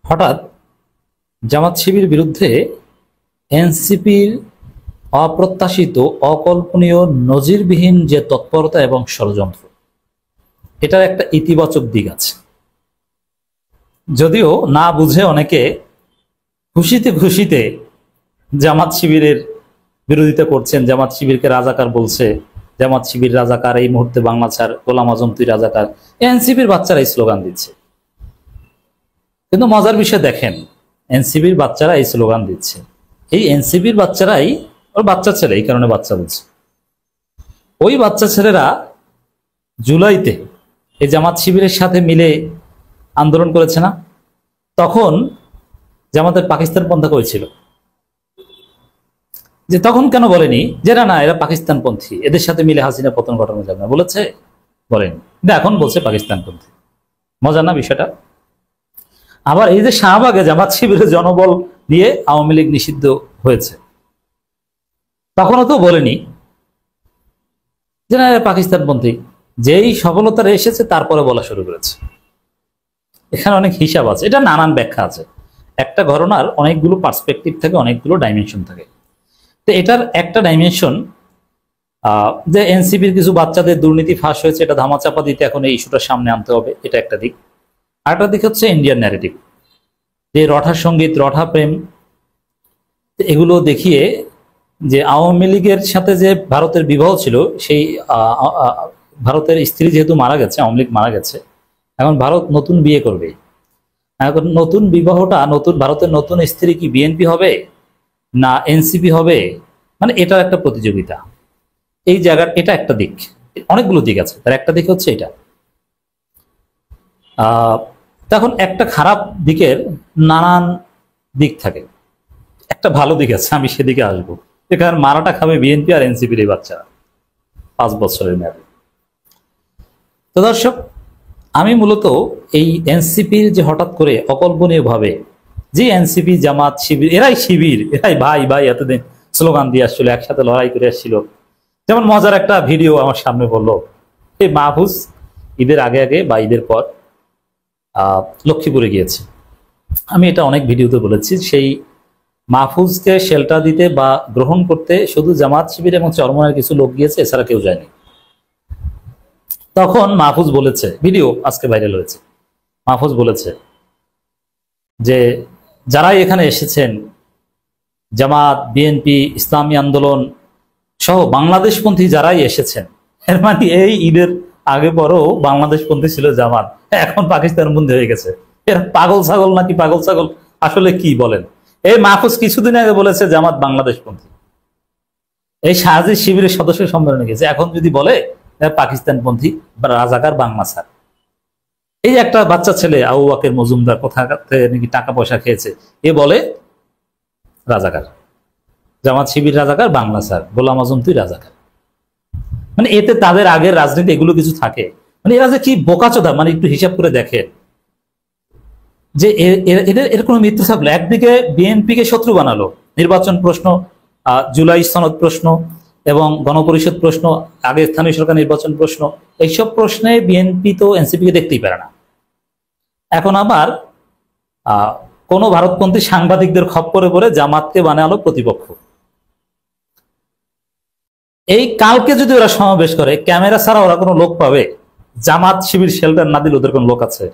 হঠাৎ জামাত শিবির বিরুদ্ধে এনসিপির অপ্রত্যাশিত অকল্পনীয় নজিরবিহীন যে তৎপরতা এবং ষড়যন্ত্র, এটার একটা ইতিবাচক দিক আছে। যদিও না বুঝে অনেকে খুশিতে খুশিতে জামাত শিবিরের বিরোধিতা করছেন, জামাত শিবিরকে রাজাকার বলছে, জামাত শিবির রাজাকার, এই মুহূর্তে বাংলা ছাড়, গোলাম আজম তুই রাজাকার, এনসিপির বাচ্চারা এই স্লোগান দিচ্ছে। কিন্তু মজার বিষয় দেখেন, এনসিপির বাচ্চারা এই স্লোগান দিচ্ছে, এই এনসিপির বাচ্চারাই, ওর বাচ্চা ছেলে এই কারণে বাচ্চা বলছে, ওই বাচ্চা ছেলেরা জুলাইতে এই জামাত শিবিরের সাথে মিলে আন্দোলন করেছে না, তখন জামাতের পাকিস্তান পন্থা করেছিল, যে তখন কেন বলেনি যে না না এরা পাকিস্তান পন্থী, এদের সাথে মিলে হাসিনা পতন ঘটানো যাবে না, বলেছে? বলেনি। এখন বলছে পাকিস্তান পন্থী। মজা না বিষয়টা? আবার এই যে শাহবাগে জামাত শিবিরের জনবল দিয়ে আওয়ামী লীগ নিষিদ্ধ হয়েছে, তখনও তো বলেনি যে না পাকিস্তানপন্থী। যেই সফলতা এসেছে তারপরে বলা শুরু করেছে। এখানে অনেক হিসাব আছে, এটা নানান ব্যাখ্যা আছে। একটা ঘটনার অনেকগুলো পার্সপেক্টিভ থাকে, অনেকগুলো ডাইমেনশন থাকে। তো এটার একটা ডাইমেনশন যে এনসিপির কিছু বাচ্চাদের দুর্নীতি ফাঁস হয়েছে, এটা ধামাচাপা দিতে এখন এই ইস্যুটা সামনে আনতে হবে, এটা একটা দিক। আরেকটা দিক হচ্ছে ইন্ডিয়ান ন্যারেটিভ, যে রঠা সঙ্গীত, রঠা প্রেম, এগুলো দেখিয়ে যে আওয়ামী লীগের সাথে যে ভারতের বিবাহ ছিল, সেই ভারতের স্ত্রী যেহেতু মারা গেছে, আওয়ামী লীগ মারা গেছে, এখন ভারত নতুন বিয়ে করবে। এখন নতুন বিবাহটা, নতুন ভারতের নতুন স্ত্রী কি বিএনপি হবে না এনসিপি হবে, মানে এটার একটা প্রতিযোগিতা। এই জায়গার এটা একটা দিক, অনেকগুলো দিক আছে, তার একটা দিক হচ্ছে এটা। তখন একটা খারাপ দিকের নানান দিক থাকে, একটা ভালো দিক আছে, আমি সেদিকে আসবো। এখানে মারাটা খাবে বিএনপি আর এনসিপির এই বাচ্চারা 5 বছরের মেয়াদে। তো দর্শক, আমি মূলত এই এনসিপির যে হঠাৎ করে অকল্পনীয় ভাবে যে এনসিপি জামাত শিবির, এরাই শিবির, এরাই ভাই ভাই এতদিন স্লোগান দিয়ে আসছিল, একসাথে লড়াই করে আসছিল। যেমন মজার একটা ভিডিও আমার সামনে বললো, এই মাহফুজ ঈদের আগে আগে বা ঈদের পর লক্ষ্মীপুরে গিয়েছে। আমি এটা অনেক ভিডিওতে বলেছি, সেই মাহফুজকে শেল্টার দিতে বা গ্রহণ করতে শুধু জামাত শিবির এবং চরমনের কিছু লোক গিয়েছে, এছাড়া কেউ যায়নি। তখন মাহফুজ বলেছে, ভিডিও আজকে ভাইরাল হয়েছে, মাহফুজ বলেছে যে যারাই এখানে এসেছেন, জামাত, বিএনপি, ইসলামী আন্দোলন সহ বাংলাদেশপন্থী যারাই এসেছেন, এর মানে এই ঈদের আগে পরও বাংলাদেশপন্থী ছিল জামাত, এখন পাকিস্তানপন্থী হয়ে গেছে। এরা পাগল ছাগল নাকি পাগল ছাগল, আসলে কি বলেন? এই মাহফুজ কিছুদিন আগে বলেছে জামাত বাংলাদেশপন্থী, এই শাহজি শিবিরের সদস্য সম্মেলনে গেছে, এখন যদি বলে পাকিস্তানপন্থী বা রাজাকার বাংলা ছাড়। এই একটা বাচ্চা ছেলে আবু বকর মজুমদার কোথা থেকে নাকি টাকা পয়সা খেয়েছে, এ বলে রাজাকার, জামাত শিবির রাজাকার, বাংলা ছাড়, গোলাম আজম তুই রাজাকার। মানে এতে তাদের আগের রাজনীতি এগুলো কিছু থাকে, মানে এরা যে কি বোকাচোদা, মানে একটু হিসাব করে দেখেন যে এদের এর কোনো মৃত্যু থাকলো। একদিকে বিএনপিকে শত্রু বানালো, নির্বাচন প্রশ্ন, জুলাই সনদ প্রশ্ন এবং গণপরিষদ প্রশ্ন, আগে স্থানীয় সরকার নির্বাচন প্রশ্ন, এইসব প্রশ্নে বিএনপি তো এনসিপিকে দেখতেই পারে না। এখন আবার কোন ভারতপন্থী সাংবাদিকদের খপ্পরে পড়ে জামাতকে বানালো প্রতিপক্ষ। এই কালকে যদি ওরা সমাবেশ করে, ক্যামেরা ছাড়া ওরা কোনো লোক পাবে? জামাত শিবির শেল্টার না দিলে ওদের কোন লোক আছে?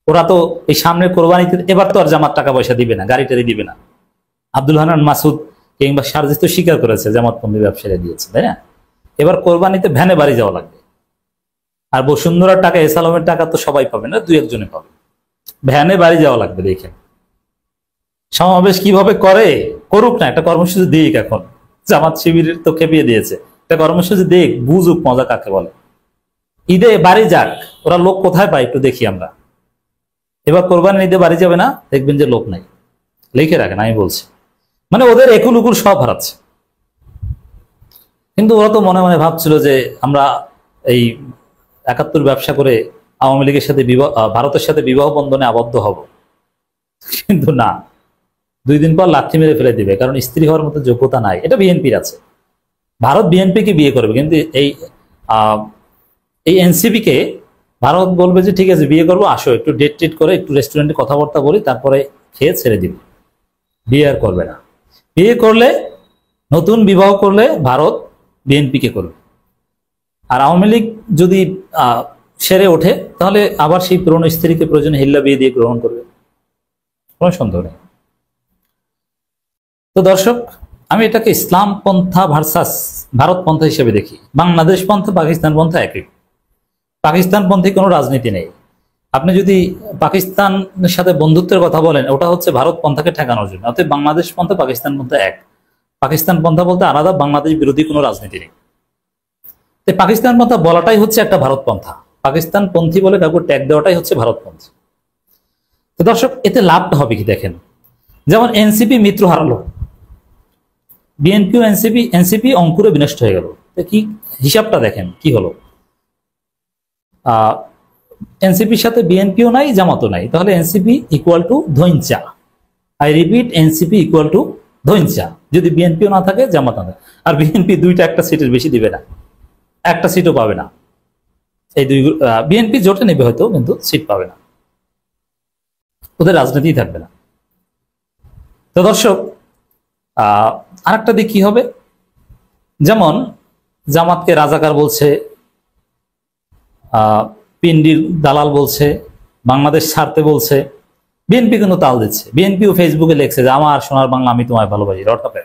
ওরা তো এই সামনে কোরবানিতে এবার তো আর জামাত টাকা পয়সা দিবে না, গাড়ি টাড়ি দিবে না। আব্দুল হান্নান মাসুদ কিংবা সারজিস তো স্বীকার করেছে জামাতপন্থী ব্যবসায়ী দিয়েছে, তাই না? এবার কোরবানিতে ভ্যানে বাড়ি যাওয়া লাগবে। আর বসুন্ধরার টাকা, এসালমের টাকা তো সবাই পাবে না, 2-1 জনে পাবে। ভ্যানে বাড়ি যাওয়া লাগবে। দেখেন সমাবেশ কিভাবে করে, করুক না, একটা কর্মসূচি দিক। এখন জামাত শিবিরের তো খেপিয়ে দিয়েছে, একটা কর্মসূচি দিক, বুঝুক মজা কাকে বলে। ঈদে বাড়ি যাক, ওরা লোক কোথায় পায় একটু দেখি আমরা। এবার কোরবানি ঈদে বাড়ি যাবে না, দেখবেন যে লোক নাই। লিখে রাখেন, আমি বলছি, মানে ওদের একুল উকুল সব হারাচ্ছে। কিন্তু ওরা তো মনে মনে ভাবছিল যে আমরা এই 71 ব্যবসা করে আওয়ামী লীগের সাথে ভারতের সাথে বিবাহ বন্ধনে আবদ্ধ হব, কিন্তু না, 2 দিন পর লাথি মেরে ফেলে দিবে, কারণ স্ত্রী হওয়ার মতো যোগ্যতা নাই। এটা বিএনপির আছে, ভারত বিএনপিকে বিয়ে করবে, কিন্তু এই এনসিপিকে ভারত বলবে যে ঠিক আছে বিয়ে করবো, আসো একটু ডেট টেট করে একটু রেস্টুরেন্টে কথাবার্তা বলি, তারপরে খেয়ে ছেড়ে দিব। বিয়ে আর করবে না। বিয়ে করলে, নতুন বিবাহ করলে ভারত বিএনপিকে করবে। আর আওয়ামী লীগ যদি সেরে ওঠে তাহলে আবার সেই পুরনো স্ত্রীকে প্রয়োজনে হিল্লা বিয়ে দিয়ে গ্রহণ করবে, কোনো সন্দেহ নেই। তো দর্শক, আমি এটাকে ইসলাম পন্থা ভার্সাস ভারত পন্থা হিসেবে দেখি। বাংলাদেশ পন্থা পাকিস্তান পন্থা একই। পাকিস্তান পন্থী কোনো রাজনীতি নেই। আপনি যদি পাকিস্তানের সাথে বন্ধুত্বের কথা বলেন, ওটা হচ্ছে ভারত পন্থাকে ঠেকানোর জন্য। অতএব বাংলাদেশ পন্থা পাকিস্তান পন্থা এক। পাকিস্তান পন্থা বলতে আলাদা, বাংলাদেশ বিরোধী কোনো রাজনীতি নেই। পাকিস্তান পন্থা বলাটাই হচ্ছে একটা ভারত পন্থা। পাকিস্তান পন্থী বলে কাউকে ট্যাগ দেওয়াটাই হচ্ছে ভারতপন্থী। তো দর্শক, এতে লাভটা হবে কি দেখেন। যেমন এনসিপি মিত্র হারালো, বিএনপি ও এনসিপি অঙ্কুরে বিনষ্ট হয়ে গেল। কি হিসাবটা দেখেন কি হলো। এনসিপির সাথে বিএনপিও নাই, জামাতও নাই, তাহলে এনসিপি ইকুয়াল টু ধৈঞ্চা। I repeat, NCP equal to ধৈঞ্চা। যদি বিএনপিও না থাকে, জামাত না থাকে। আর বিএনপি দুইটা একটা সিটের বেশি দিবে না, একটা সিটও পাবে না। এই দুই বিএনপি জোটে নেবে হয়তো, কিন্তু সিট পাবে না, ওদের রাজনীতি থাকবে না। তো দর্শক, আরেকটা দিক কি হবে, যেমন জামাতকে রাজাকার বলছে, পিন্ডির দালাল বলছে, বাংলাদেশ ছাড়তে বলছে, বিএনপি কিন্তু তাল দিচ্ছে। বিএনপিও ফেসবুকে লেখছে যে আমার সোনার বাংলা, আমি তোমায় ভালোবাসি, রটাপে।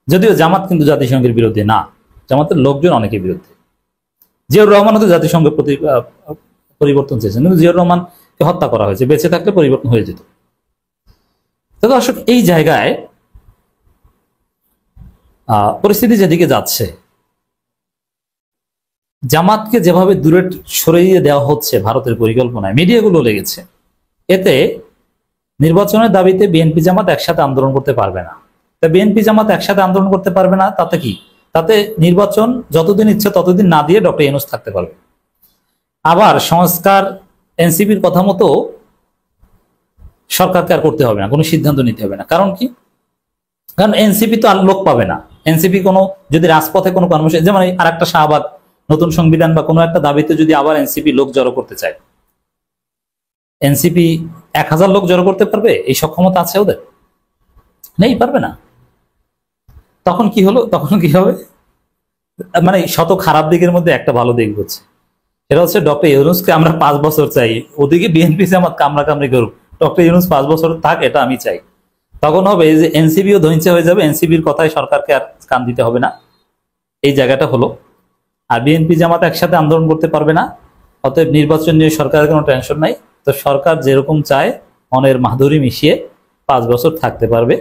যদিও জামাত কিন্তু জাতিসংঘের বিরুদ্ধে না, জামাতের লোকজন অনেকের বিরুদ্ধে। জিয়াউর রহমানও তো জাতিসংঘের পরিবর্তন চেয়েছেন, কিন্তু জিয়াউর রহমানকে হত্যা করা হয়েছে, বেঁচে থাকলে পরিবর্তন হয়ে যেত। তো দর্শক, এই জায়গায় পরিস্থিতি যেদিকে যাচ্ছে, জামাতকে যেভাবে দূরে সরিয়ে দেওয়া হচ্ছে ভারতের পরিকল্পনায়, মিডিয়াগুলো লেগেছে, এতে নির্বাচনের দাবিতে বিএনপি জামাত একসাথে আন্দোলন করতে পারবে না। তা বিএনপি জামাত একসাথে আন্দোলন করতে পারবে না, তাতে কি? তাতে নির্বাচন যতদিন ইচ্ছে ততদিন না দিয়ে ডক্টর ইউনূস থাকতে পারবে। আবার সংস্কার এনসিপির কথা মতো সরকারকে আর করতে হবে না, কোনো সিদ্ধান্ত নিতে হবে না। কারণ কি? কারণ এনসিপি তো আর লোক পাবে না। এনসিপি কোনো যদি রাজপথে কোনো কর্মসূচি, যেমন আর একটা শাহবাগ, নতুন সংবিধান বা কোনো একটা দাবিতে যদি আবার এনসিপি লোক জড়ো করতে চায়, এনসিপি 1000 লোক জড়ো করতে পারবে? এই সক্ষমতা আছে ওদের? নেই, পারবে না। তখন কি হলো, তখন কি হবে? মানে শত খারাপ দিকের মধ্যে একটা ভালো দিক হচ্ছে, সেটা হচ্ছে ডক্টর ইউনূসকে আমরা 5 বছর চাই। ওদিকে বিএনপি জামাত কামড়াকামড়ি করুক, ডক্টর ইউনূস 5 বছর থাক, এটা আমি চাই। তখন হবে যে এনসিপিও ধৈর্য হয়ে যাবে, এনসিপির কথায় সরকারকে আর কান দিতে হবে না। এই জায়গাটা হলো। আর বিএনপি জামাত একসাথে আন্দোলন করতে পারবে না, অতএব নির্বাচন নিয়ে সরকারের কোনো টেনশন নাই। তো সরকার যেরকম চায় মনের মাধুরী মিশিয়ে 5 বছর থাকতে পারবে।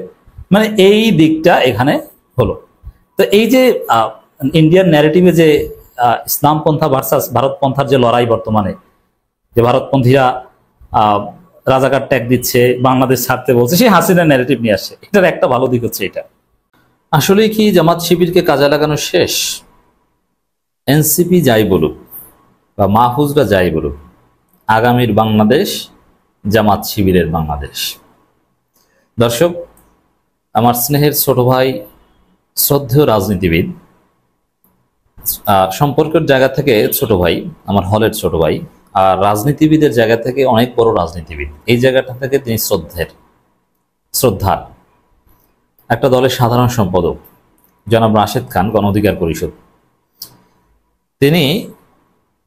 মানে এই দিকটা এখানে হলো। তো এই যে ইন্ডিয়ান ন্যারেটিভে যে ইসলামপন্থা ভার্সাস ভারতপন্থার যে লড়াই বর্তমানে, যে ভারতপন্থীরা রাজাকার ট্যাগ দিচ্ছে, বাংলাদেশ ছাড়তে বলছে, সেই হাসিনা ন্যারেটিভ নিয়ে আসছে। এটার একটা ভালো দিক হচ্ছে এটা। আসলে কি জামাত শিবিরকে কাজে লাগানো শেষ? এনসিপি যাই বলুক বা মাহফুজরা যাই বলুক, আগামীর বাংলাদেশ জামাত শিবিরের বাংলাদেশ। দর্শক, আমার স্নেহের ছোট ভাই, শ্রদ্ধেয় রাজনীতিবিদ, সম্পর্কের জায়গা থেকে ছোট ভাই, আমার হলের ছোট ভাই, আর রাজনীতিবিদের জায়গা থেকে অনেক বড় রাজনীতিবিদ। এই জায়গাটা থেকে তিনি শ্রদ্ধার একটা দলের সাধারণ সম্পাদক জনাব রাশেদ খান, গণ অধিকার পরিষদ, তিনি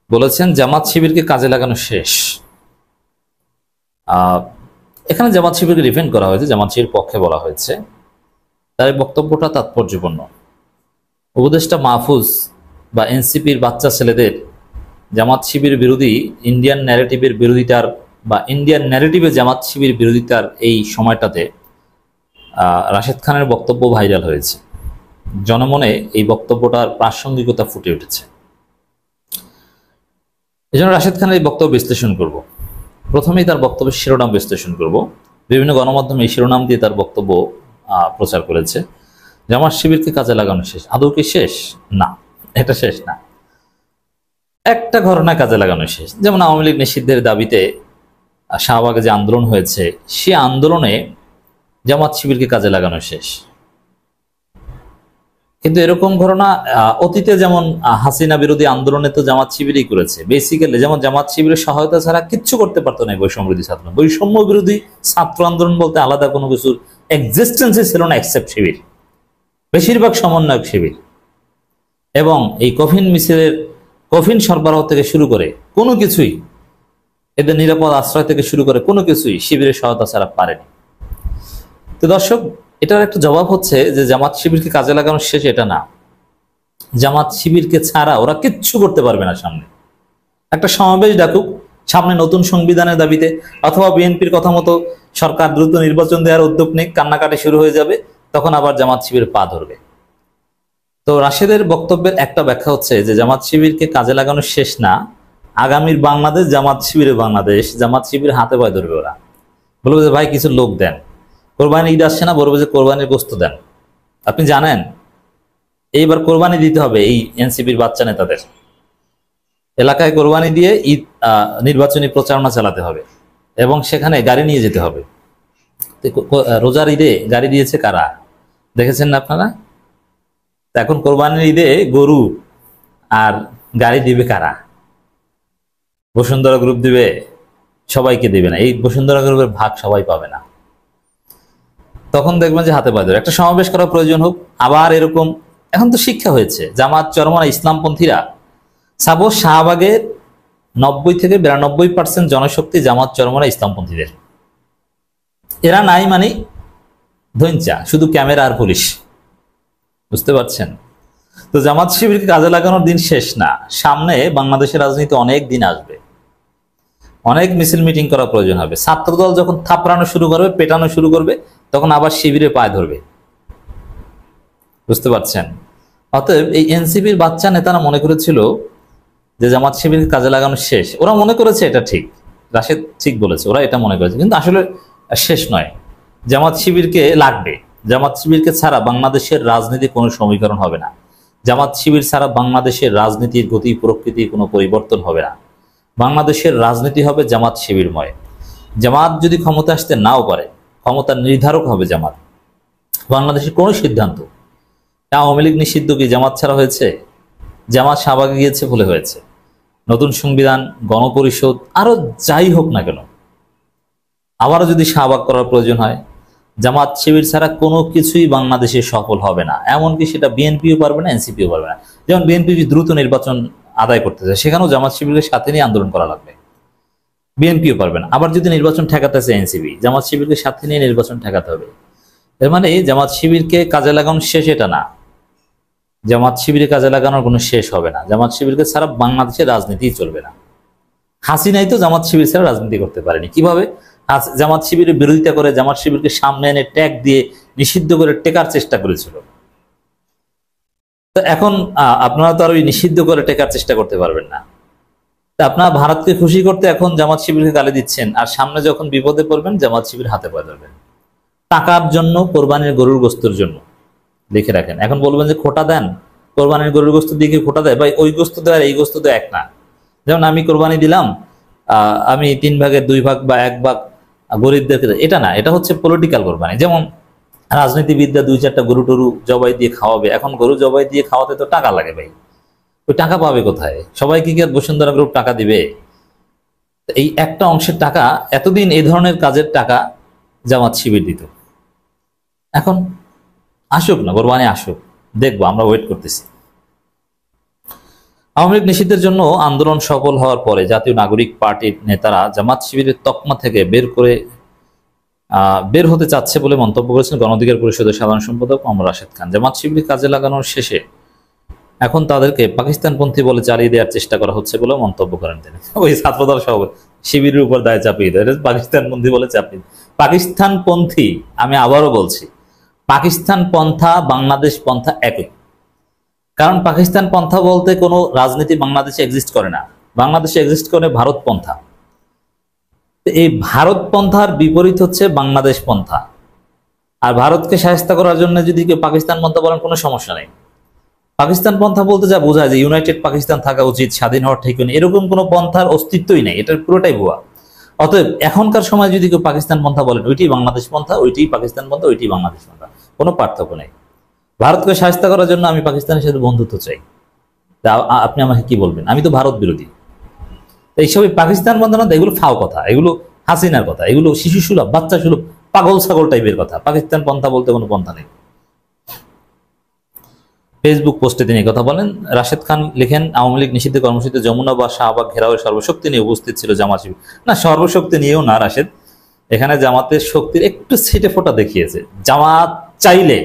বলেছেন জামাত শিবিরকে কাজে লাগানো শেষ। এখানে জামাত শিবিরকে ডিফেন্ড করা হয়েছে, জামাত শিবির পক্ষে বলা হয়েছে। তার বক্তব্যটা তাৎপর্যপূর্ণ। উপদেষ্টা মাহফুজ বা এনসিপির বাচ্চা ছেলেদের জামাত শিবির বিরোধী ইন্ডিয়ান ন্যারেটিভের বিরোধিতার বা ইন্ডিয়ান ন্যারেটিভে জামাত শিবির বিরোধিতার এই সময়টাতে রাশেদ খানের বক্তব্য ভাইরাল হয়েছে। জনমনে এই বক্তব্যটার প্রাসঙ্গিকতা ফুটে উঠেছে। এই জন্য রাশেদ খানের এই বক্তব্য বিশ্লেষণ করব। প্রথমেই তার বক্তব্যের শিরোনাম বিশ্লেষণ করব। বিভিন্ন গণমাধ্যমে এই শিরোনাম দিয়ে তার বক্তব্য প্রচার করেছে, জামাত শিবিরকে কাজে লাগানো শেষ। আদৌ কি শেষ? না, এটা শেষ না। একটা ঘটনা কাজে লাগানো শেষ, যেমন আওয়ামী লীগ নিষিদ্ধের দাবিতে শাহবাগে যে আন্দোলন হয়েছে, সে আন্দোলনে জামাত শিবিরকে কাজে লাগানো শেষ। কিন্তু এরকম ঘটনা অতীতে যেমন হাসিনা বিরোধী আন্দোলনে তো জামাত শিবিরই করেছে। বেসিক্যালি যেমন জামাত শিবিরের সহায়তা ছাড়া কিচ্ছু করতে পারতো না বৈষম্য বিরোধী ছাত্র। বৈষম্য বিরোধী ছাত্র আন্দোলন বলতে আলাদা কোনো কিছুর এক্সিস্টেন্সই ছিল না, এক্সেপ্ট শিবির, বেশিরভাগ সমন্বয়ক শিবির। এবং এই কফিন মিছিলের কফিন সরবরাহ থেকে শুরু করে কোনো কিছুই, এদের নিরাপদ আশ্রয় থেকে শুরু করে কোনো কিছুই শিবিরের সহায়তা ছাড়া পারেনি। তো দর্শক, এটার একটা জবাব হচ্ছে যে জামাত শিবিরকে কাজে লাগানো শেষ, এটা না। জামাত শিবিরকে ছাড়া ওরা কিচ্ছু করতে পারবে না। সামনে একটা সমাবেশ ডাকুক, সামনে নতুন সংবিধানের দাবিতে, অথবা বিএনপির কথা মতো সরকার দ্রুত নির্বাচন দেওয়ার উদ্যোগ নিক, কান্নাকাটি শুরু হয়ে যাবে, তখন আবার জামাত শিবির পা ধরবে। তো রাশেদের বক্তব্যের একটা ব্যাখ্যা হচ্ছে যে জামাত শিবিরকে কাজে লাগানো শেষ না, আগামীর বাংলাদেশ জামাত শিবিরের বাংলাদেশ, জামাত শিবির হাতে পায়ে ধরবে। ওরা বলবে যে ভাই কিছু লোক দেন, কোরবানি ঈদ আসছে না, বলবে যে কোরবানির গোস্ত দেন। আপনি জানেন এইবার কোরবানি দিতে হবে এই এনসিপির বাচ্চা নেতাদের, এলাকায় কোরবানি দিয়ে ঈদ নির্বাচনী প্রচারণা চালাতে হবে এবং সেখানে গাড়ি নিয়ে যেতে হবে। রোজার ঈদে গাড়ি দিয়েছে কারা দেখেছেন না আপনারা? এখন কোরবানির ঈদে গরু আর গাড়ি দিবে কারা? বসুন্ধরা গ্রুপ দিবে? সবাইকে দিবে না। এই বসুন্ধরা গ্রুপের ভাগ সবাই পাবে না। তখন দেখবেন যে হাতে পায়ে ধরে একটা সমাবেশ করার প্রয়োজন হোক। আবার এরকম এখন তো শিক্ষা হয়েছে, জামাত চরমনা ইসলামপন্থীরা, সাপোজ শাহবাগের 90 থেকে 92% জনশক্তি জামাত চরমনা ইসলামপন্থীদের। এরা নাই মানে ধৈঞ্চা, শুধু ক্যামেরা আর পুলিশ, বুঝতে পারছেন? তো জামাত শিবিরকে কাজে লাগানোর দিন শেষ না, সামনে বাংলাদেশের রাজনীতি অনেক দিন আসবে, অনেক মিছিল মিটিং করা প্রয়োজন হবে। ছাত্রদল যখন থাপড়ানো শুরু করবে, পেটানো শুরু করবে, তখন আবার শিবিরে পায়ে ধরবে, বুঝতে পারছেন? অতএব এই এনসিপির বাচ্চা নেতারা মনে করেছিল যে জামাত শিবিরকে কাজে লাগানো শেষ। ওরা মনে করেছে এটা ঠিক, রাশেদ ঠিক বলেছে, ওরা এটা মনে করেছে, কিন্তু আসলে শেষ নয়। জামাত শিবিরকে লাগবে। জামাত শিবিরকে ছাড়া বাংলাদেশের রাজনীতি কোনো সমীকরণ হবে না। জামাত শিবির ছাড়া বাংলাদেশের রাজনীতির গতি প্রকৃতির কোনো পরিবর্তন হবে না। বাংলাদেশের রাজনীতি হবে জামাত শিবিরময়। জামাত যদি ক্ষমতা আসতে নাও পারে, ক্ষমতার নির্ধারক হবে জামাত। বাংলাদেশের কোনো সিদ্ধান্ত, আওয়ামী লীগ নিষিদ্ধ কি জামাত ছাড়া হয়েছে? জামাত শাহবাগে গিয়েছে বলে হয়েছে। নতুন সংবিধান, গণপরিষদ, আরো যাই হোক না কেন, আবারও যদি শাহবাগ করার প্রয়োজন হয়, জামাত শিবির ছাড়া কোনো কিছুই বাংলাদেশে সফল হবে না। এমনকি সেটা বিএনপিও পারবে না, এনসিপিও পারবে না। যেমন বিএনপি যদি দ্রুত নির্বাচন আদায় করতে চায়, সেখানেও জামাত শিবিরকে সাথে নিয়ে আন্দোলন করা লাগবে, বিএনপিও পারবে না। আবার যদি নির্বাচন ঠেকাতে চায় এনসিপি, জামাত শিবিরকে সাথে নিয়ে নির্বাচন ঠেকাতে হবে। এর মানে জামাত শিবিরকে কাজে লাগানো শেষ এটা না। জামাত শিবিরে কাজে লাগানোর কোনো শেষ হবে না। জামাত শিবিরকে ছাড়া বাংলাদেশের রাজনীতি চলবে না। হাসিনাই তো জামাত শিবির ছাড়া রাজনীতি করতে পারেনি। কিভাবে? জামাত শিবিরের বিরোধিতা করে, জামাত শিবিরকে সামনে এনে ট্যাগ দিয়ে নিষিদ্ধ করে টেকার চেষ্টা করেছিল। তো এখন আপনারা তো আর ওই নিষিদ্ধ করে টেকার চেষ্টা করতে পারবেন না। আপনারা ভারতকে খুশি করতে এখন জামাত শিবিরকে গালি দিচ্ছেন, আর সামনে যখন বিপদে পড়বেন জামাত শিবির হাতে পায়ে ধরবেন টাকার জন্য, কোরবানির গরুর গোস্তের জন্য। লিখে রাখেন। এখন বলবেন যে খোটা দেন, কোরবানির গরুর গোস্ত দিয়ে কি খোটা দেয়? ভাই ওই গোস্ত দেয় আর এই গোস্ত দেয় এক না। যেমন আমি কোরবানি দিলাম, আমি 3 ভাগের 2 ভাগ বা 1 ভাগ গরিবদেরকে, এটা না, এটা হচ্ছে পলিটিক্যাল কোরবানি। যেমন রাজনীতিবিদরা 2-4টা গরু টরু জবাই দিয়ে খাওয়াবে, এখন গরু জবাই দিয়ে খাওয়াতে তো টাকা লাগে ভাই, ওই টাকা পাবে কোথায়? সবাইকে কি আর বসুন্ধরা গ্রুপ টাকা দিবে? এই একটা অংশের টাকা, এতদিন এই ধরনের কাজের টাকা জামাত শিবির দিত। এখন আসুক না, কোরবানি আসুক, দেখবো, আমরা ওয়েট করতেছি। আওয়ামী লীগ নিষিদ্ধের জন্য আন্দোলন সফল হওয়ার পরে জাতীয় নাগরিক পার্টির নেতারা জামাত শিবিরের তকমা থেকে বের হতে চাচ্ছে বলে মন্তব্য করেছেন গণ অধিকার পরিষদের সাধারণ সম্পাদক মোহাম্মদ রাশেদ খান। জামাত শিবির কাজে লাগানোর শেষে এখন তাদেরকে পাকিস্তানপন্থী বলে চালিয়ে দেওয়ার চেষ্টা করা হচ্ছে বলে মন্তব্য করেন তিনি। ওই ছাত্রদল সহ শিবিরের উপর দায় চাপিয়ে দেয়, পাকিস্তানপন্থী বলে চাপিয়ে। পাকিস্তানপন্থী, আমি আবারও বলছি, পাকিস্তান পন্থা বাংলাদেশ পন্থা একই। কারণ পাকিস্তান পন্থা বলতে কোনো রাজনীতি বাংলাদেশে এক্সিস্ট করে না, বাংলাদেশে এক্সিস্ট করে ভারত পন্থা। এই ভারত পন্থার বিপরীত হচ্ছে বাংলাদেশ পন্থা। আর ভারতকে শায়েস্তা করার জন্য যদি কেউ পাকিস্তান পন্থা বলেন, কোনো সমস্যা নেই। পাকিস্তান পন্থা বলতে যা বোঝায় যে ইউনাইটেড পাকিস্তান থাকা উচিত, স্বাধীন হওয়ার ঠিক নেই, এরকম কোনো পন্থার অস্তিত্বই নেই, এটার পুরোটাই ভুয়া। অতএব এখনকার সময় যদি কেউ পাকিস্তান পন্থা বলেন, ওইটি বাংলাদেশ পন্থা, ওইটি পাকিস্তান পন্থা, ওইটি বাংলাদেশ পন্থা, কোনো পার্থক্য নেই। ভারতকে সাহায্য করার জন্য আমি পাকিস্তানের সাথে বন্ধুত্ব চাই। আপনি আমাকে কি বলবেন? আমি তো ভারত বিরোধী। এইসবই পাকিস্তান বন্ধনা, এগুলো ফাও কথা, এগুলো হাসিনার কথা, এগুলো শিশু সুলভ, বাচ্চা সুলভ, পাগল ছাগল টাইপের কথা। পাকিস্তান পন্থা বলতে কোনো পন্থা নেই। ফেসবুক পোস্টে তিনি কথা বলেন। রাশেদ খান লিখেন, আওয়ামী লীগ নিষিদ্ধ কর্মসূচিতে যমুনা বা শাহবাগ ঘেরাওয়ের সর্বশক্তি নিয়ে উপস্থিত ছিল জামাত শিবির। না, সর্বশক্তি নিয়েও না রাশেদ, এখানে জামাতের শক্তির একটু ছিটে ফোটা দেখিয়েছে। জামাত চাইলে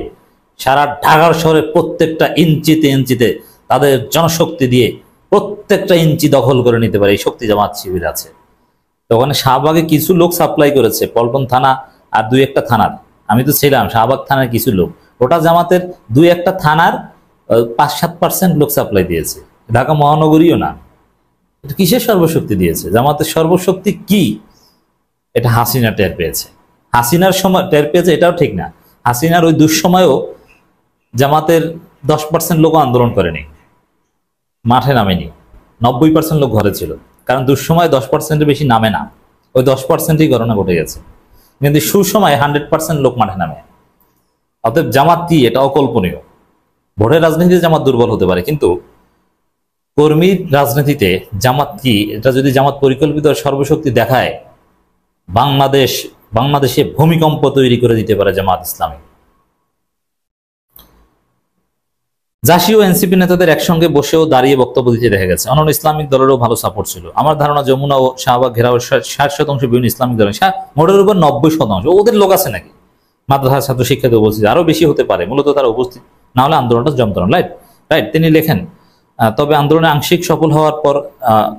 সারা ঢাকার শহরে প্রত্যেকটা ইঞ্চিতে ইঞ্চিতে তাদের জনশক্তি দিয়ে প্রত্যেকটা ইঞ্চি দখল করে নিতে পারে, এই শক্তি জামাত শিবির আছে। তো ওখানে শাহবাগে কিছু লোক সাপ্লাই করেছে, পল্টন থানা আর দুই একটা থানার, আমি তো ছিলাম শাহবাগ থানার কিছু লোক, ওটা জামাতের দুই একটা থানার 5-7% লোক সাপ্লাই দিয়েছে, ঢাকা মহানগরীও না। এটা কিসের সর্বশক্তি দিয়েছে? জামাতের সর্বশক্তি কি? এটা হাসিনা টের পেয়েছে। হাসিনার সময় টের পেয়েছে এটাও ঠিক না, হাসিনার ওই দুঃসময়েও জামাতের 10% লোক আন্দোলন করেনি, মাঠে নামেনি, 90% লোক ঘরে ছিল। কারণ দুঃসময় 10%-এর বেশি নামে না, ওই 10%ই ঘটনা ঘটে গেছে। কিন্তু সুসময় 100% লোক মাঠে নামে। অতএব জামাত কি, এটা অকল্পনীয়। ভোটের রাজনীতিতে জামাত দুর্বল হতে পারে, কিন্তু কর্মী রাজনীতিতে জামাত কি, এটা যদি জামাত পরিকল্পিত সর্বশক্তি দেখায়, বাংলাদেশে ভূমিকম্প তৈরি করে দিতে পারে জামাত ইসলামী। জাসি ও এনসিপি নেতাদের একসঙ্গে বসেও দাঁড়িয়ে বক্তব্য দিতে দেখা গেছে। অন্যান্য ইসলামিক দলেরও ভালো সাপোর্ট ছিল। আমার ধারণা যমুনা ও শাহবাগ ঘেরাও 60% বিভিন্ন ইসলামিক দলের, মোটের উপর 90%। ওদের লোক আছে নাকি? মাদ্রাসার ছাত্র শিক্ষার্থী উপস্থিত, আরো বেশি হতে পারে। মূলত তারা উপস্থিত না হলে আন্দোলনটা জমতো না। রাইট। তিনি লেখেন, তবে আন্দোলনে আংশিক সফল হওয়ার পর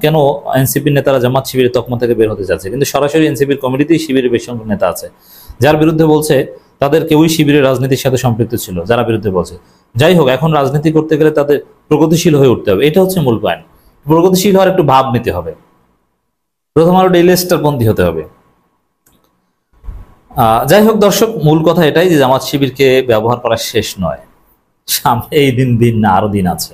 কেন এনসিপির নেতারা জামাত শিবিরের তকমা থেকে বের হতে যাচ্ছে? কিন্তু সরাসরি এনসিপির কমিটিতেই শিবিরের বেশ সংখ্যক নেতা আছে, যার বিরুদ্ধে বলছে তাদের কেউই শিবিরের রাজনীতির সাথে সম্পৃক্ত ছিল, যারা বিরুদ্ধে বলছে। যাই হোক, এখন রাজনীতি করতে গেলে তাদের প্রগতিশীল হয়ে উঠতে হবে, এটা হচ্ছে মূল পয়েন্ট। প্রগতিশীল হওয়ার একটু ভাব নিতে হবে, প্রথম আলো ডেইলি স্টার বন্দী হতে হবে। যাই হোক দর্শক, মূল কথা এটাই যে জামাত শিবিরকে ব্যবহার করা শেষ নয়, সামনে এই দিন না আরো দিন আছে।